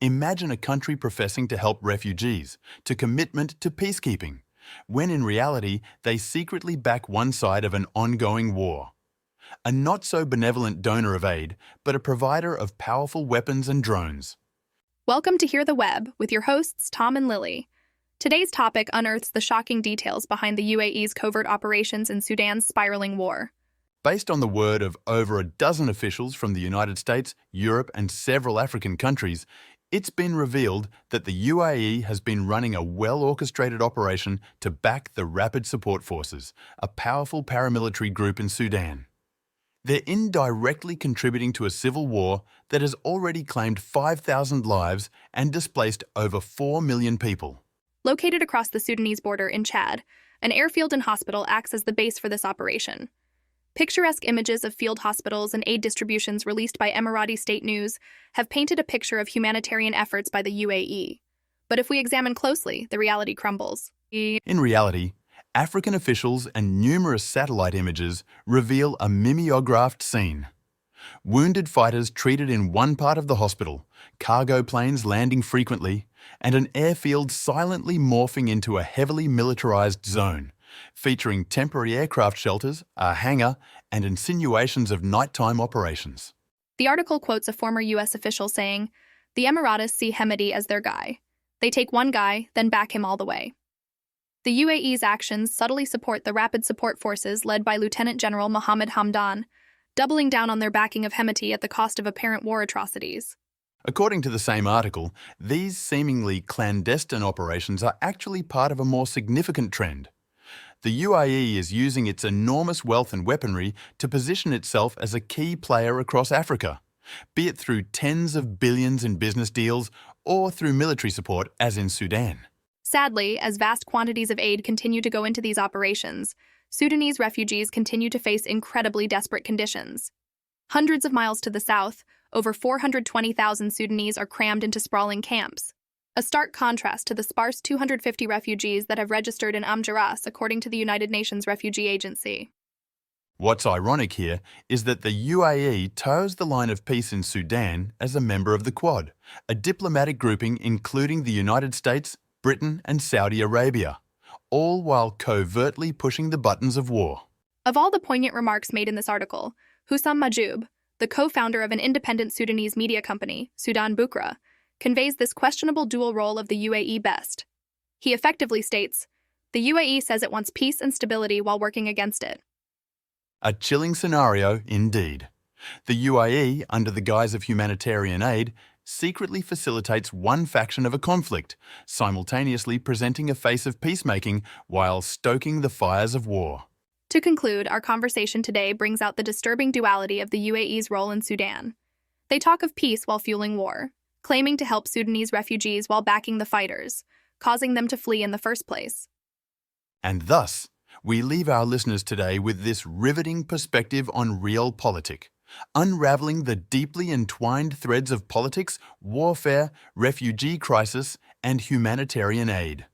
Imagine a country professing to help refugees, to commitment to peacekeeping, when in reality they secretly back one side of an ongoing war. A not-so-benevolent donor of aid, but a provider of powerful weapons and drones. Welcome to Hear the Web with your hosts, Tom and Lily. Today's topic unearths the shocking details behind the UAE's covert operations in Sudan's spiraling war. Based on the word of over a dozen officials from the United States, Europe, and several African countries, it's been revealed that the U.A.E. has been running a well-orchestrated operation to back the Rapid Support Forces, a powerful paramilitary group in Sudan. They're indirectly contributing to a civil war that has already claimed 5,000 lives and displaced over 4 million people. Located across the Sudanese border in Chad, an airfield and hospital acts as the base for this operation. Picturesque images of field hospitals and aid distributions released by Emirati state news have painted a picture of humanitarian efforts by the U.A.E. But if we examine closely, the reality crumbles. In reality, African officials and numerous satellite images reveal a mimeographed scene. Wounded fighters treated in one part of the hospital, cargo planes landing frequently, and an airfield silently morphing into a heavily militarized zone, featuring temporary aircraft shelters, a hangar, and insinuations of nighttime operations. The article quotes a former U.S. official saying, "The Emiratis see Hemedi as their guy. They take one guy, then back him all the way." The U.A.E.'s actions subtly support the Rapid Support Forces led by Lieutenant General Mohammed Hamdan, doubling down on their backing of Hemeti at the cost of apparent war atrocities. According to the same article, these seemingly clandestine operations are actually part of a more significant trend. The U.A.E. is using its enormous wealth and weaponry to position itself as a key player across Africa, be it through tens of billions in business deals or through military support, as in Sudan. Sadly, as vast quantities of aid continue to go into these operations, Sudanese refugees continue to face incredibly desperate conditions. Hundreds of miles to the south, over 420,000 Sudanese are crammed into sprawling camps. A stark contrast to the sparse 250 refugees that have registered in Amjaras, according to the United Nations Refugee Agency. What's ironic here is that the U.A.E. toes the line of peace in Sudan as a member of the Quad, a diplomatic grouping including the United States, Britain, and Saudi Arabia, all while covertly pushing the buttons of war. Of all the poignant remarks made in this article, Hussam Majoub, the co-founder of an independent Sudanese media company, Sudan Bukra, conveys this questionable dual role of the U.A.E. best. He effectively states, "The U.A.E. says it wants peace and stability while working against it." A chilling scenario indeed. The U.A.E., under the guise of humanitarian aid, secretly facilitates one faction of a conflict, simultaneously presenting a face of peacemaking while stoking the fires of war. To conclude, our conversation today brings out the disturbing duality of the U.A.E.'s role in Sudan. They talk of peace while fueling war, claiming to help Sudanese refugees while backing the fighters, causing them to flee in the first place. And thus, we leave our listeners today with this riveting perspective on realpolitik, unraveling the deeply entwined threads of politics, warfare, refugee crisis, and humanitarian aid.